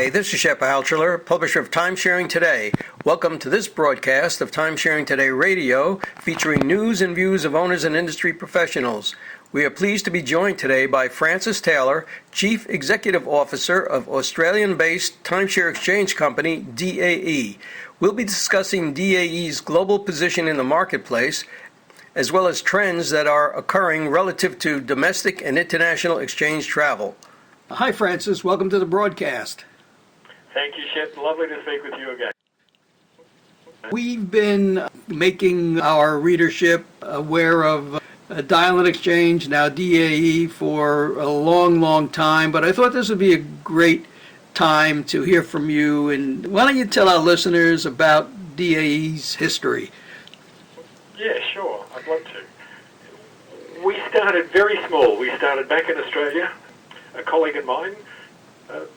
Hi, this is Shep Altshuler, publisher of TimeSharing Today. Welcome to this broadcast of TimeSharing Today Radio, featuring news and views of owners and industry professionals. We are pleased to be joined today by Francis Taylor, Chief Executive Officer of Australian-based timeshare exchange company DAE. We'll be discussing DAE's global position in the marketplace, as well as trends that are occurring relative to domestic and international exchange travel. Hi, Francis. Welcome to the broadcast. Thank you, Shep. Lovely to speak with you again. We've been making our readership aware of Dial-In Exchange, now DAE, for a long time, but I thought this would be a great time to hear from you. And why don't you tell our listeners about DAE's history? Yeah, sure. I'd love to. We started very small. We started back in Australia. A colleague of mine,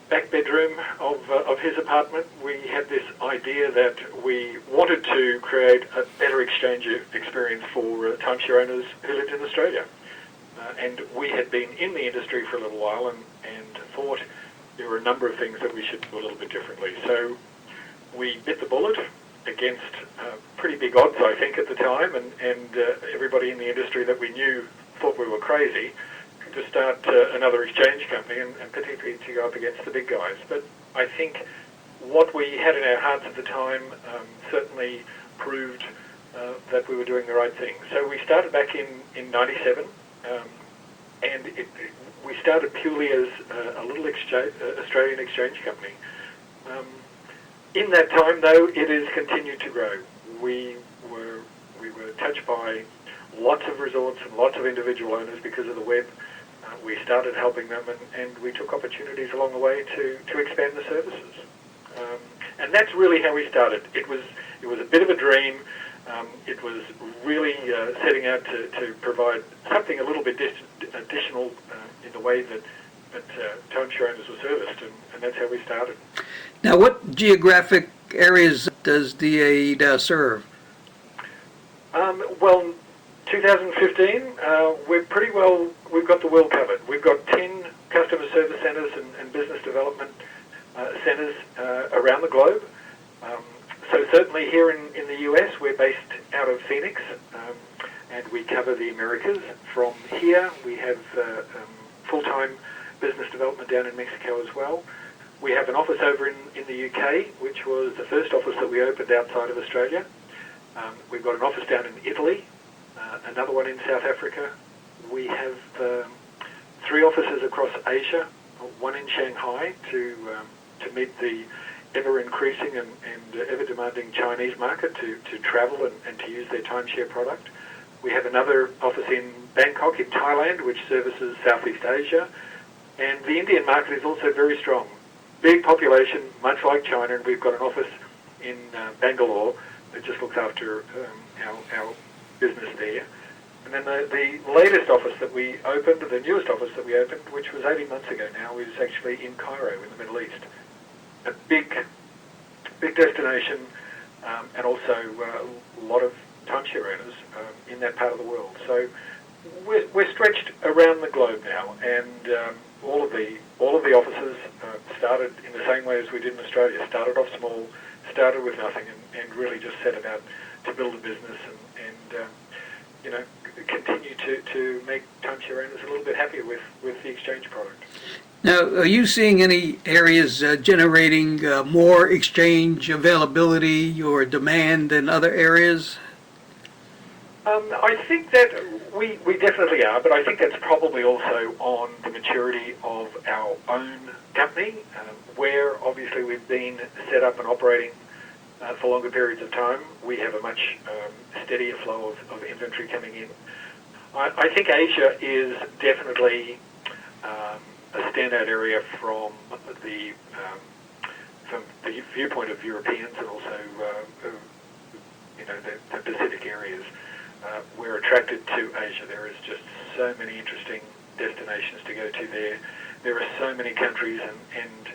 back bedroom of his apartment, we had this idea that we wanted to create a better exchange experience for timeshare owners who lived in Australia. And we had been in the industry for a little while and thought there were a number of things that we should do a little bit differently. So we bit the bullet against pretty big odds, I think, at the time, and everybody in the industry that we knew thought we were crazy to start another exchange company and particularly to go up against the big guys. But I think what we had in our hearts at the time certainly proved that we were doing the right thing. So we started back in 97, and we started purely as a little Australian exchange company. In that time, though, it has continued to grow. We were touched by lots of resorts and lots of individual owners because of the web. We started helping them, and we took opportunities along the way to expand the services. And that's really how we started. It was a bit of a dream. It was really setting out to provide something a little bit additional in the way that timeshare owners were serviced, and that's how we started. Now, what geographic areas does DAE serve? Well, 2015, we've got the world covered. We've got 10 customer service centres and business development centres around the globe. So certainly here in the US, we're based out of Phoenix, and we cover the Americas. From here, we have full-time business development down in Mexico as well. We have an office over in the UK, which was the first office that we opened outside of Australia. We've got an office down in Italy, another one in South Africa. We have 3 offices across Asia, one in Shanghai to meet the ever-increasing and ever-demanding Chinese market to travel and to use their timeshare product. We have another office in Bangkok in Thailand, which services Southeast Asia. And the Indian market is also very strong. Big population, much like China, and we've got an office in Bangalore that just looks after our business there. And then the latest office that we opened, the newest office that we opened, which was 18 months ago now, is actually in Cairo in the Middle East. A big destination, and also a lot of timeshare owners in that part of the world. So we're stretched around the globe now, and all of the offices started in the same way as we did in Australia. Started off small, started with nothing, and really just set about to build a business and continue to make timeshare owners a little bit happier with the exchange product. Now, are you seeing any areas generating more exchange availability or demand than other areas? I think that we definitely are, but I think that's probably also on the maturity of our own company, where obviously we've been set up and operating for longer periods of time. We have a much steadier flow of inventory coming in. I think Asia is definitely a standout area from the viewpoint of Europeans and also the Pacific areas. We're attracted to Asia. There is just so many interesting destinations to go to there. There are so many countries, and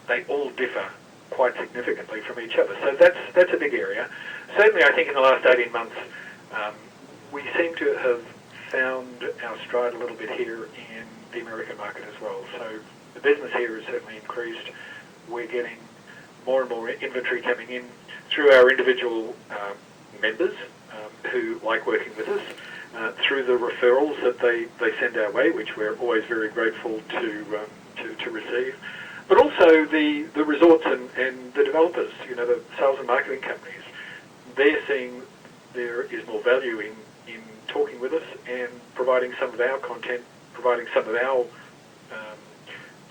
they all differ quite significantly from each other. So that's a big area. Certainly, I think in the last 18 months, we seem to have found our stride a little bit here in the American market as well. So the business here has certainly increased. we're getting more and more inventory coming in through our individual members who like working with us, through the referrals that they send our way, which we're always very grateful to receive, but also the resorts and the developers, the sales and marketing companies. They're seeing there is more value in talking with us and providing some of our content, providing some of our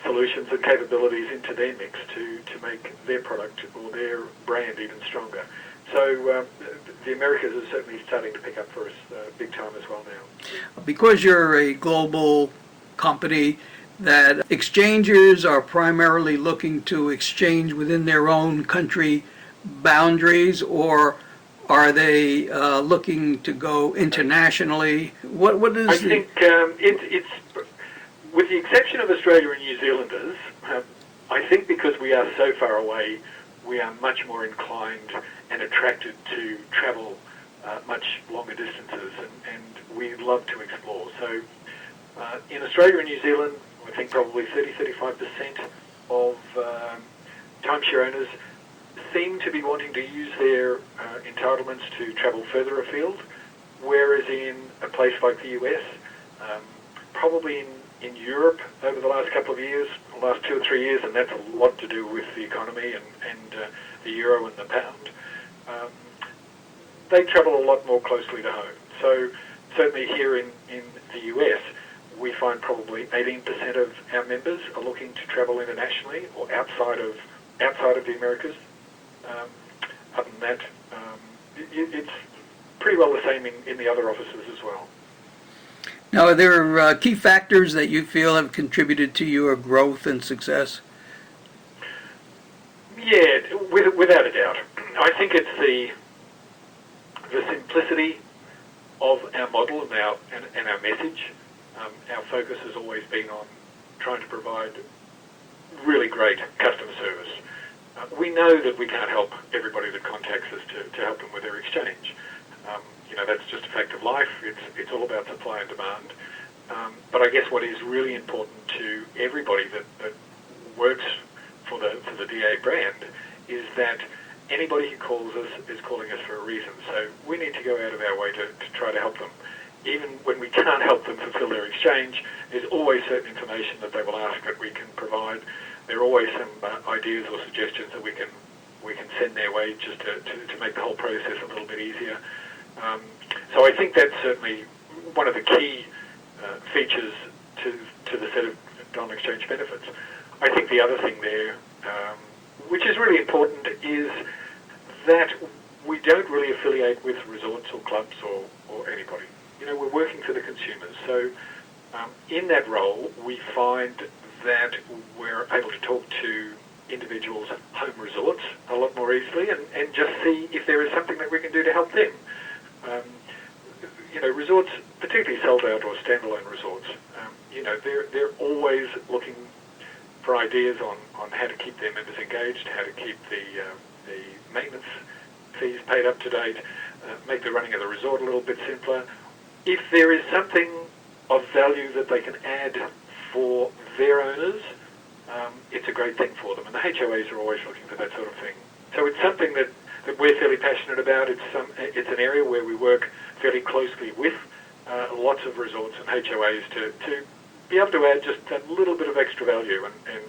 solutions and capabilities into their mix to make their product or their brand even stronger. So the Americas are certainly starting to pick up for us big time as well now. Because you're a global company, that exchangers are primarily looking to exchange within their own country boundaries, or are they looking to go internationally? What is I think it's, with the exception of Australia and New Zealanders, I think because we are so far away, we are much more inclined and attracted to travel much longer distances, and we love to explore. So in Australia and New Zealand, I think probably 30-35% of timeshare owners seem to be wanting to use their entitlements to travel further afield, whereas in a place like the US, probably in Europe over the last couple of years, the last 2 or 3 years, and that's a lot to do with the economy and the euro and the pound, they travel a lot more closely to home. So certainly here in the US, we find probably 18% of our members are looking to travel internationally or outside of the Americas. Other than that, it's pretty well the same in the other offices as well. Now, are there key factors that you feel have contributed to your growth and success? Yeah, without a doubt. I think it's the simplicity of our model and our message. Our focus has always been on trying to provide really great customer service. We know that we can't help everybody that contacts us to help them with their exchange. That's just a fact of life. It's all about supply and demand. But I guess what is really important to everybody that works for the DA brand is that anybody who calls us is calling us for a reason. So we need to go out of our way to try to help them. Even when we can't help them fulfill their exchange, there's always certain information that they will ask that we can provide. There are always some ideas or suggestions that we can send their way just to make the whole process a little bit easier. So I think that's certainly one of the key features to the set of Diamond Exchange benefits. I think the other thing there, which is really important, is that we don't really affiliate with resorts or clubs or anybody. We're working for the consumers. So in that role, we find that we're able to talk to individuals' home resorts a lot more easily and just see if there is something that we can do to help them. Resorts, particularly sold-out or standalone resorts, they're always looking for ideas on how to keep their members engaged, how to keep the maintenance fees paid up to date, make the running of the resort a little bit simpler. If there is something of value that they can add for their owners, it's a great thing for them. And the HOAs are always looking for that sort of thing. So it's something that we're fairly passionate about. It's an area where we work fairly closely with lots of resorts and HOAs to be able to add just a little bit of extra value and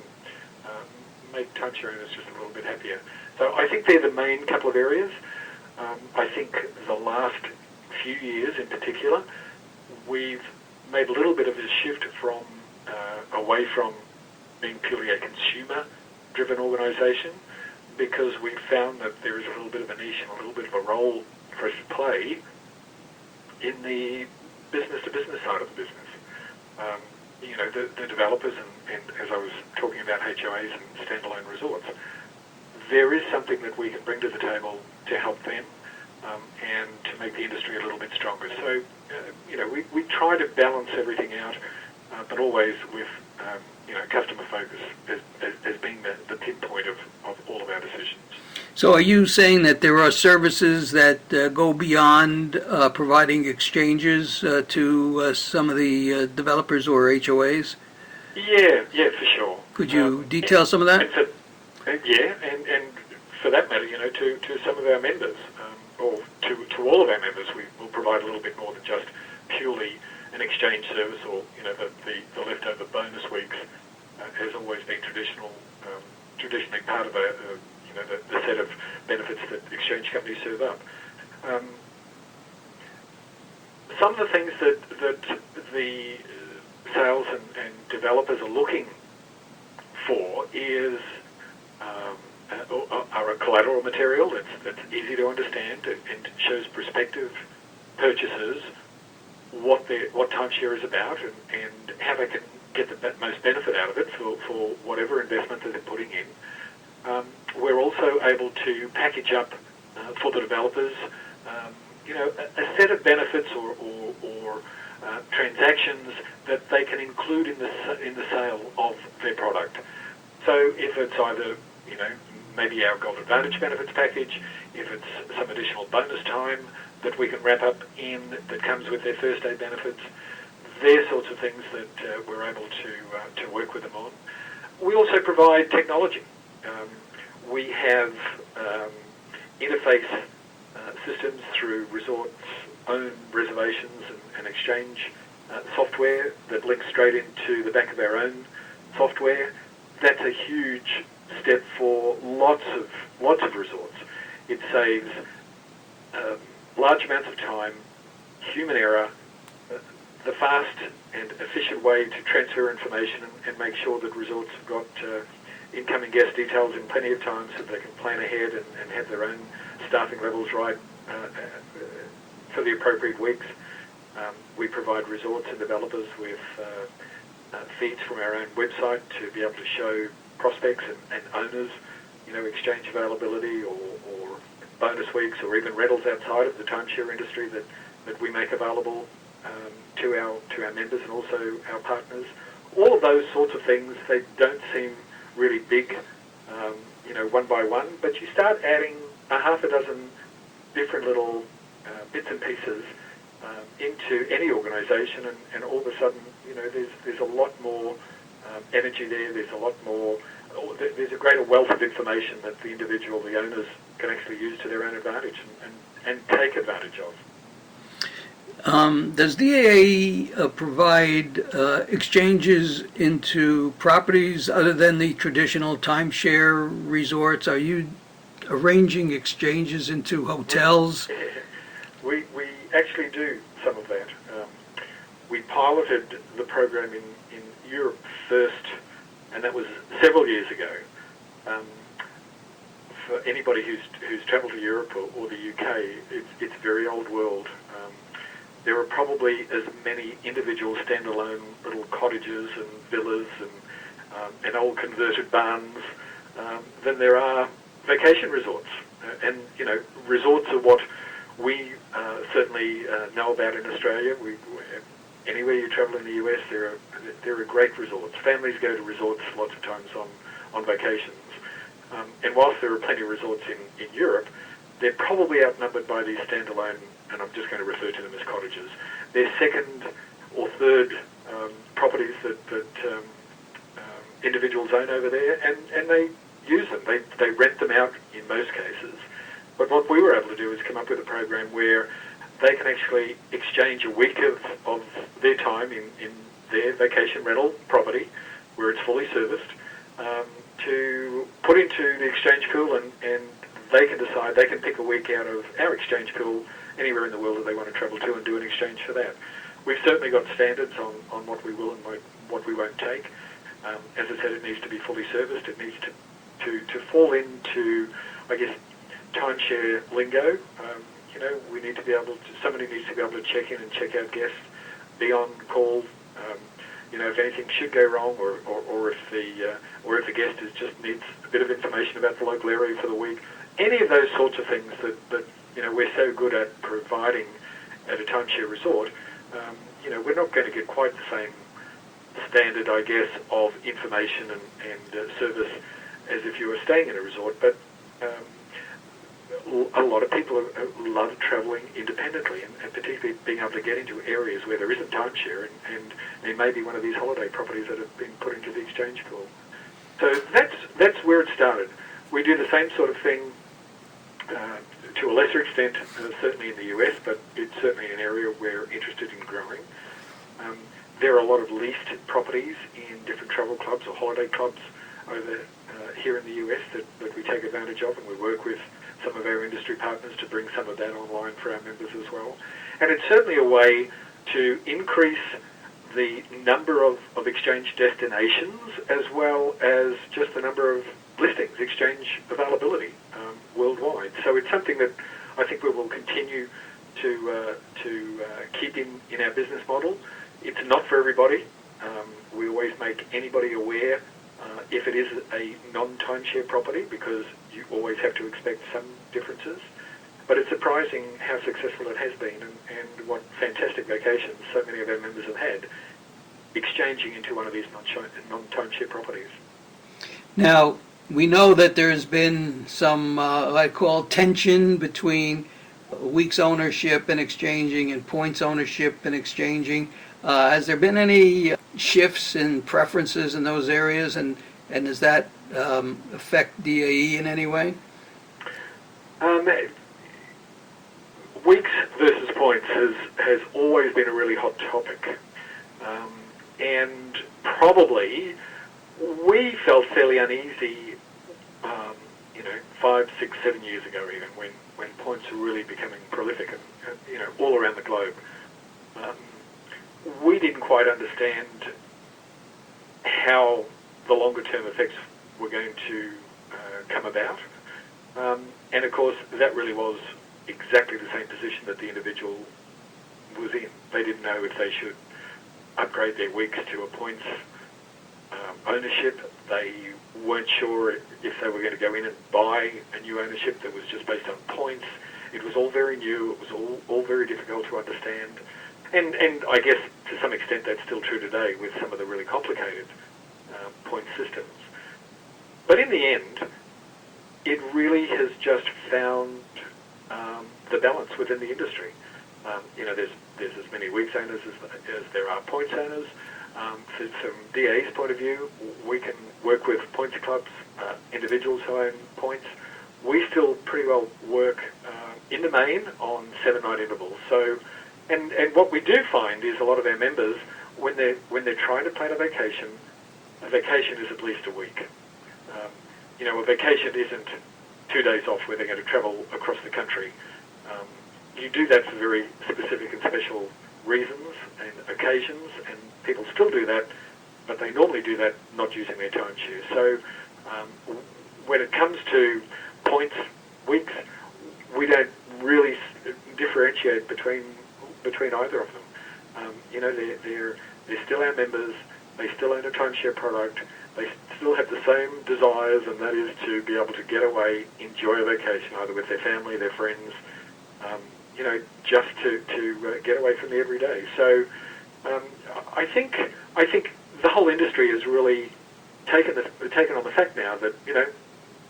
make timeshare owners just a little bit happier. So I think they're the main couple of areas. I think the last few years in particular, we've made a little bit of a shift from away from being purely a consumer-driven organisation, because we've found that there is a little bit of a niche and a little bit of a role for us to play in the business-to-business side of the business. The developers and as I was talking about HOAs and standalone resorts, there is something that we can bring to the table to help them and to make the industry a little bit stronger. So, we try to balance everything out, but always with, customer focus as being the pinpoint of all of our decisions. So are you saying that there are services that go beyond providing exchanges to some of the developers or HOAs? Yeah, for sure. Could you detail some of that? Yeah, and for that matter, to some of our members, or to all of our members, we will provide a little bit more than just purely an exchange service, or the leftover bonus weeks has always been traditionally part of the set of benefits that exchange companies serve up. Some of the things that the sales and developers are looking for are a collateral material that's easy to understand and shows prospective purchasers what timeshare is about and how they can get the most benefit out of it for whatever investment that they're putting in. We're also able to package up for the developers, a set of benefits or transactions that they can include in the sale of their product. So if it's either maybe our Gold Advantage benefits package, if it's some additional bonus time that we can wrap up in that comes with their first day benefits, they're sorts of things that we're able to work with them on. We also provide technology. We have interface systems through resorts' own reservations and exchange software that links straight into the back of our own software. That's a huge step for lots of resorts. It saves large amounts of time, human error, the fast and efficient way to transfer information and make sure that resorts have got incoming guest details in plenty of time so they can plan ahead and have their own staffing levels right for the appropriate weeks. We provide resorts and developers with feeds from our own website to be able to show prospects and owners, exchange availability or bonus weeks or even rentals outside of the timeshare industry that we make available to our members and also our partners. All of those sorts of things, they don't seem really big, one by one, but you start adding a half a dozen different little bits and pieces into any organisation, and all of a sudden, there's a lot more energy there. There's a lot more. There's a greater wealth of information that the individual, the owners, can actually use to their own advantage and take advantage of. Does DAA provide exchanges into properties other than the traditional timeshare resorts? Are you arranging exchanges into hotels? We actually do some of that. We piloted the program in Europe first, and that was several years ago. For anybody who's travelled to Europe or the UK, it's very old world. There are probably as many individual standalone little cottages and villas and old converted barns than there are vacation resorts. And resorts are what we certainly know about in Australia. Anywhere you travel in the US, there are great resorts. Families go to resorts lots of times on vacations. And whilst there are plenty of resorts in Europe, they're probably outnumbered by these standalone, and I'm just going to refer to them as cottages. They're second or third properties that individuals own over there, and they use them. They rent them out in most cases. But what we were able to do is come up with a program where they can actually exchange a week of their time in their vacation rental property, where it's fully serviced, to put into the exchange pool, and they can decide, they can pick a week out of our exchange pool anywhere in the world that they want to travel to and do an exchange for that. We've certainly got standards on what we will and what we won't take. As I said, it needs to be fully serviced. It needs to fall into, I guess, timeshare lingo. We need to be able to, somebody needs to be able to check in and check out guests, be on call, if anything should go wrong, or if the guest just needs a bit of information about the local area for the week. Any of those sorts of things that we're so good at providing at a timeshare resort, we're not going to get quite the same standard, I guess, of information and service as if you were staying in a resort. But a lot of people love travelling independently, and particularly being able to get into areas where there isn't timeshare, and there may be one of these holiday properties that have been put into the exchange pool. So that's where it started. We do the same sort of thing to a lesser extent, certainly in the US, but it's certainly an area we're interested in growing. There are a lot of leased properties in different travel clubs or holiday clubs over here in the US that we take advantage of, and we work with some of our industry partners to bring some of that online for our members as well. And it's certainly a way to increase the number of exchange destinations as well as just the number of listings, exchange availability worldwide. So it's something that I think we will continue to keep in our business model. It's not for everybody. We always make anybody aware if it is a non-timeshare property, because you always have to expect some differences. But it's surprising how successful it has been, and what fantastic vacations so many of our members have had exchanging into one of these non-timeshare properties. Now, we know that there's been some, I call tension between weeks ownership and exchanging and points ownership and exchanging. Has there been any shifts in preferences in those areas, and does that affect DAE in any way? Weeks versus points has always been a really hot topic. And probably we felt fairly uneasy, 5, 6, 7 years ago even, when points were really becoming prolific and all around the globe. We didn't quite understand how the longer term effects were going to come about. And of course, that really was exactly the same position that the individual was in. They didn't know if they should upgrade their weeks to a points ownership. They weren't sure if they were going to go in and buy a new ownership that was just based on points. It was all very new. It was all very difficult to understand. And I guess to some extent that's still true today with some of the really complicated point systems. But in the end, it really has just found the balance within the industry. There's as many weeks owners as there are points owners. From DA's point of view, we can work with points clubs, individuals who own points. We still pretty well work in the main on 7-night intervals. So, and what we do find is a lot of our members, when they're trying to plan a vacation is at least a week. A vacation isn't 2 days off where they're going to travel across the country. You do that for very specific and special reasons and occasions, and people still do that, but they normally do that not using their timeshare. So when it comes to points, weeks, we don't really differentiate between either of them. They're still our members. They still own a timeshare product. They still have the same desires, and that is to be able to get away, enjoy a vacation, either with their family, their friends, just to get away from the everyday. So I think the whole industry has really taken on the fact now that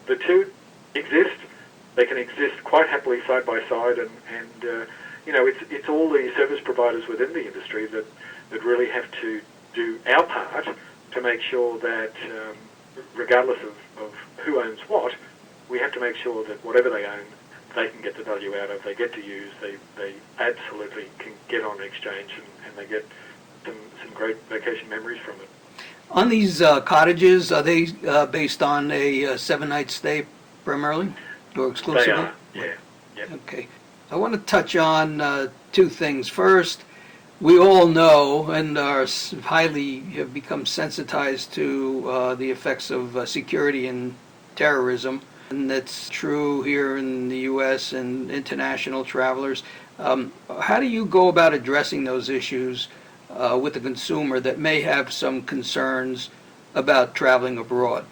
the two exist. They can exist quite happily side by side, and it's all the service providers within the industry that really have to do our part to make sure that regardless of who owns what, we have to make sure that whatever they own, they can get the value out of, they get to use, they absolutely can get on exchange, and they get some great vacation memories from it. On these cottages, are they based on a 7-night stay primarily or exclusively? They are, yeah. Okay. I want to touch on two things. First, we all know and have become sensitized to the effects of security and terrorism. And that's true here in the U.S. and international travelers. How do you go about addressing those issues with the consumer that may have some concerns about traveling abroad?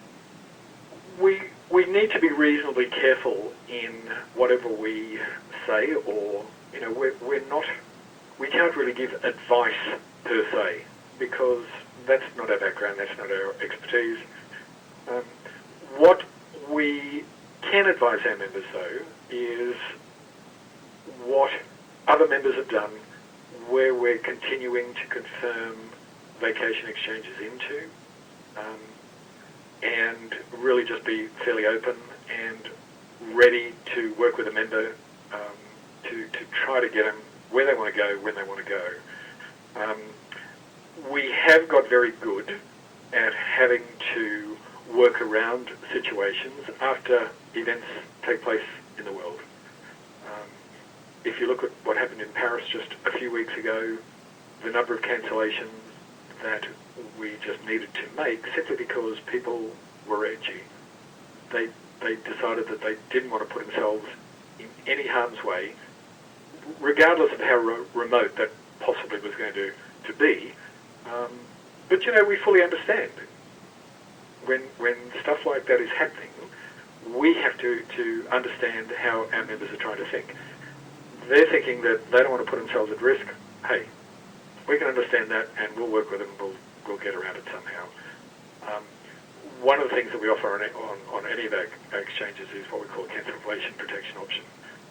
We need to be reasonably careful in whatever we say, or we can't really give advice per se, because that's not our background, that's not our expertise. What we can advise our members, though, is what other members have done, where we're continuing to confirm vacation exchanges into, and really just be fairly open and ready to work with a member to try to get them where they want to go, when they want to go. We have got very good at having to work around situations after events take place in the world. If you look at what happened in Paris just a few weeks ago, the number of cancellations that we just needed to make simply because people were edgy. They decided that they didn't want to put themselves in any harm's way, regardless of how remote that possibly was going to be. But, we fully understand. When stuff like that is happening, we have to understand how our members are trying to think. They're thinking that they don't want to put themselves at risk. Hey, we can understand that, and we'll work with them. We'll get around it somehow. One of the things that we offer on any of our exchanges is what we call a cancellation protection option.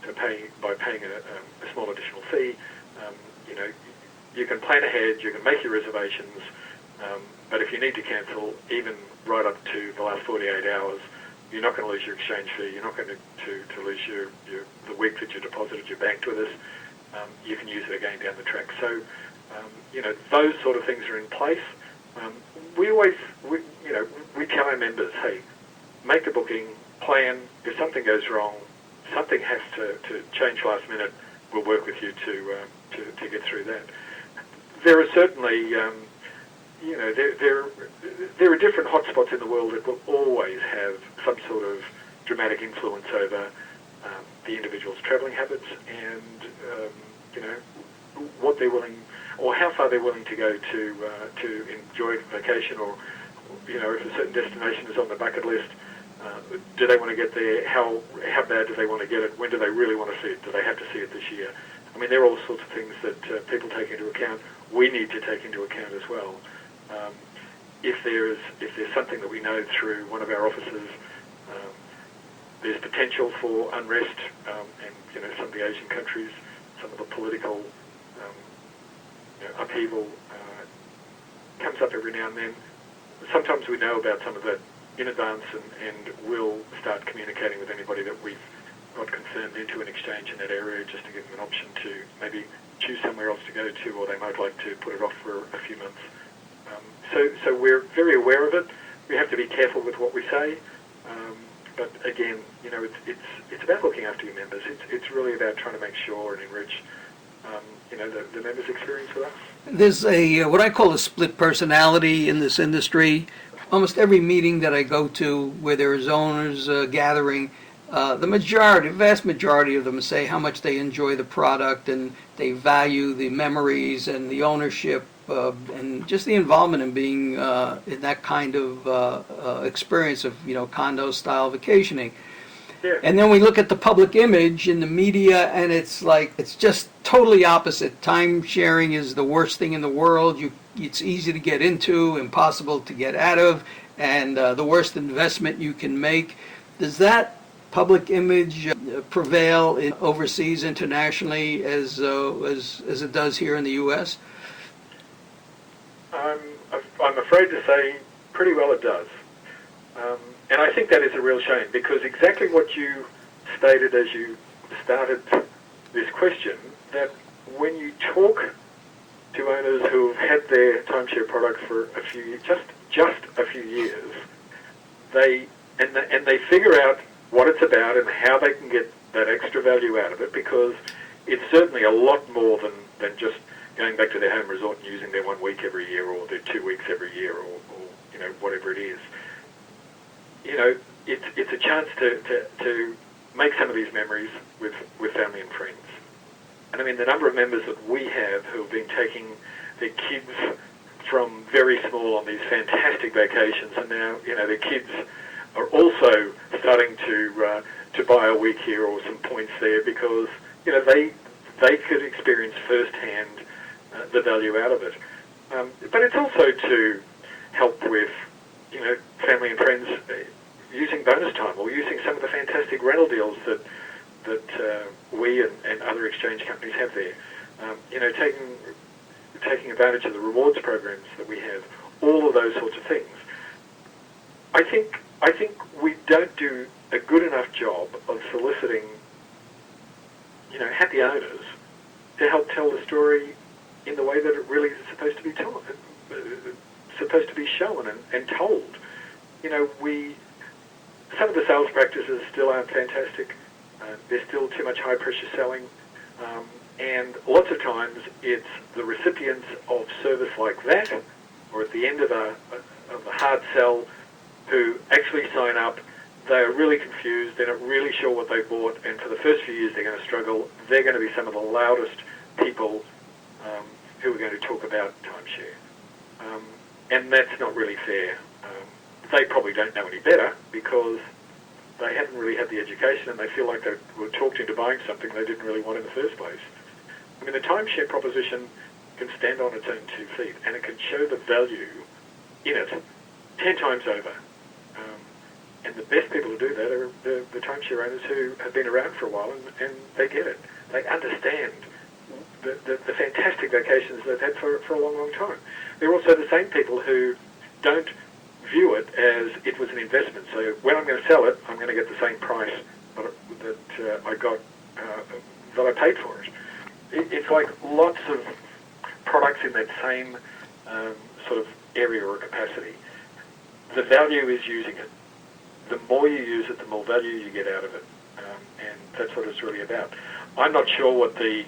So by paying a small additional fee, you can plan ahead, you can make your reservations, but if you need to cancel, even right up to the last 48 hours, you're not going to lose your exchange fee. You're not going to lose the week that you deposited your bank with us. You can use it again down the track. So, those sort of things are in place. We tell our members, hey, make the booking, plan. If something goes wrong, something has to change last minute, we'll work with you to get through that. There are certainly, there are different hotspots in the world that will always have some sort of dramatic influence over the individual's travelling habits and, what they're willing, or how far they're willing to go to enjoy vacation, or, if a certain destination is on the bucket list, do they want to get there? How bad do they want to get it? When do they really want to see it? Do they have to see it this year? I mean, there are all sorts of things that people take into account. We need to take into account as well. If there's something that we know through one of our offices, there's potential for unrest, and some of the Asian countries, some of the political upheaval comes up every now and then. Sometimes we know about some of that in advance, and we'll start communicating with anybody that we've got confirmed into an exchange in that area, just to give them an option to maybe choose somewhere else to go to, or they might like to put it off for a few months. So we're very aware of it. We have to be careful with what we say, but again, it's about looking after your members. It's really about trying to make sure and enrich the members' experience with us. There's what I call a split personality in this industry. Almost every meeting that I go to where there's owners gathering, the vast majority of them say how much they enjoy the product and they value the memories and the ownership and just the involvement in being in that kind of experience of condo-style vacationing. Yeah. And then we look at the public image in the media, and it's just totally opposite. Time sharing is the worst thing in the world. It's easy to get into, impossible to get out of, and the worst investment you can make. Does that public image prevail overseas, internationally, as it does here in the U.S.? I'm afraid to say pretty well it does. And I think that is a real shame, because exactly what you stated as you started this question, that when you talk to owners who have had their timeshare product for a few years, just a few years, they figure out what it's about and how they can get that extra value out of it, because it's certainly a lot more than just going back to their home resort and using their 1 week every year, or their 2 weeks every year, or whatever it is. It's a chance to make some of these memories with family and friends. And I mean, the number of members that we have who have been taking their kids from very small on these fantastic vacations, and now their kids are also starting to buy a week here or some points there, because they could experience firsthand the value out of it. But it's also to help with family and friends using bonus time, or using some of the fantastic rental deals that we and other exchange companies have there. Taking advantage of the rewards programs that we have, all of those sorts of things. I think we don't do a good enough job of soliciting, happy owners to help tell the story in the way that it really is supposed to be told, supposed to be shown and told. Some of the sales practices still aren't fantastic. There's still too much high pressure selling, and lots of times it's the recipients of service like that, or at the end of a hard sell, who actually sign up. They're really confused. They're not really sure what they bought, and for the first few years they're going to struggle. They're going to be some of the loudest people who are going to talk about timeshare, and that's not really fair. They probably don't know any better because they haven't really had the education, and they feel like they were talked into buying something they didn't really want in the first place. I mean, the timeshare proposition can stand on its own 2 feet, and it can show the value in it 10 times over. And the best people to do that are the timeshare owners who have been around for a while, and they get it. They understand the fantastic vacations they've had for a long, long time. They're also the same people who don't view it as it was an investment. So when I'm going to sell it, I'm going to get the same price that I got, that I paid for it. It's like lots of products in that same sort of area or capacity. The value is using it. The more you use it, the more value you get out of it, and that's what it's really about. I'm not sure what the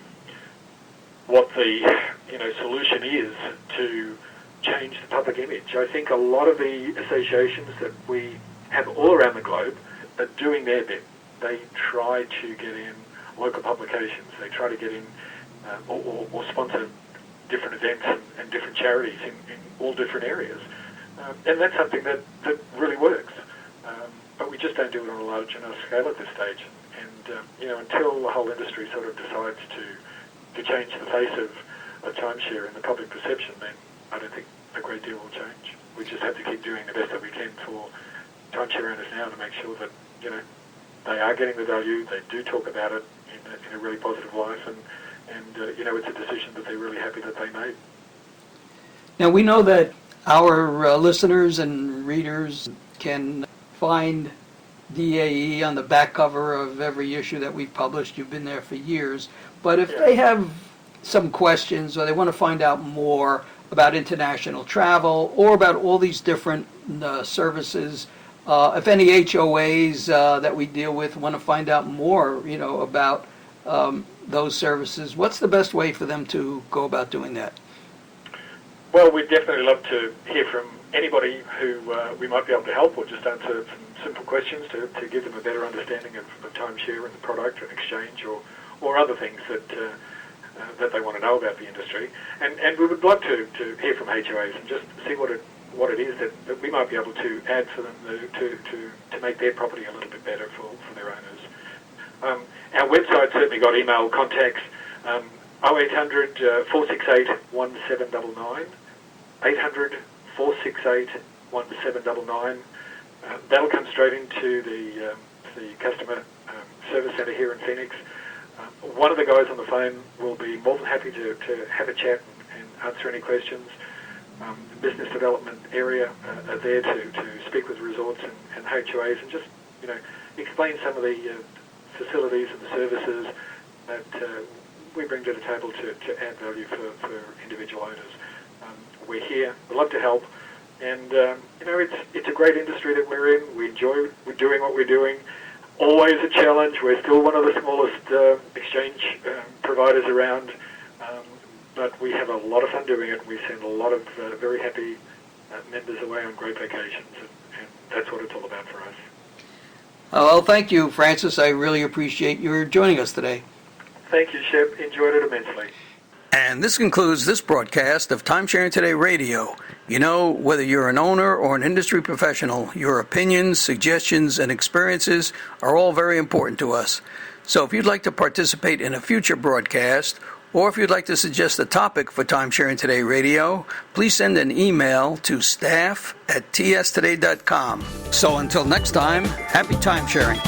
solution is to change the public image. I think a lot of the associations that we have all around the globe are doing their bit. They try to get in local publications. They try to get in or sponsor different events and different charities in all different areas, and that's something that really works. But we just don't do it on a large enough scale at this stage. And until the whole industry sort of decides to change the face of timeshare in the public perception, then I don't think a great deal will change. We just have to keep doing the best that we can for timeshare owners now to make sure that they are getting the value. They do talk about it in a really positive light, and it's a decision that they're really happy that they made. Now, we know that our listeners and readers can find DAE on the back cover of every issue that we've published. You've been there for years. But if they have some questions or they want to find out more about international travel or about all these different services, if any HOAs that we deal with want to find out more, about those services, what's the best way for them to go about doing that? Well, we'd definitely love to hear from anybody who we might be able to help, or just answer some simple questions to give them a better understanding of timeshare and the product and exchange, or other things that they want to know about the industry. And we would love to hear from HOAs and just see what it is that we might be able to add for them to make their property a little bit better for their owners. Our website certainly got email contacts, 0800 468 1799, 800 468 1799. That'll come straight into the customer service centre here in Phoenix. One of the guys on the phone will be more than happy to have a chat and answer any questions. The business development area are there to speak with resorts and HOAs and just explain some of the facilities and the services that we bring to the table to add value for individual owners. We're here. We'd love to help. And, it's a great industry that we're in. We're doing what we're doing. Always a challenge. We're still one of the smallest exchange providers around. But we have a lot of fun doing it. We send a lot of very happy members away on great vacations. And that's what it's all about for us. Well, thank you, Francis. I really appreciate your joining us today. Thank you, Shep. Enjoyed it immensely. And this concludes this broadcast of TimeSharing Today Radio. Whether you're an owner or an industry professional, your opinions, suggestions, and experiences are all very important to us. So if you'd like to participate in a future broadcast, or if you'd like to suggest a topic for TimeSharing Today Radio, please send an email to staff@tstoday.com. So until next time, happy timesharing.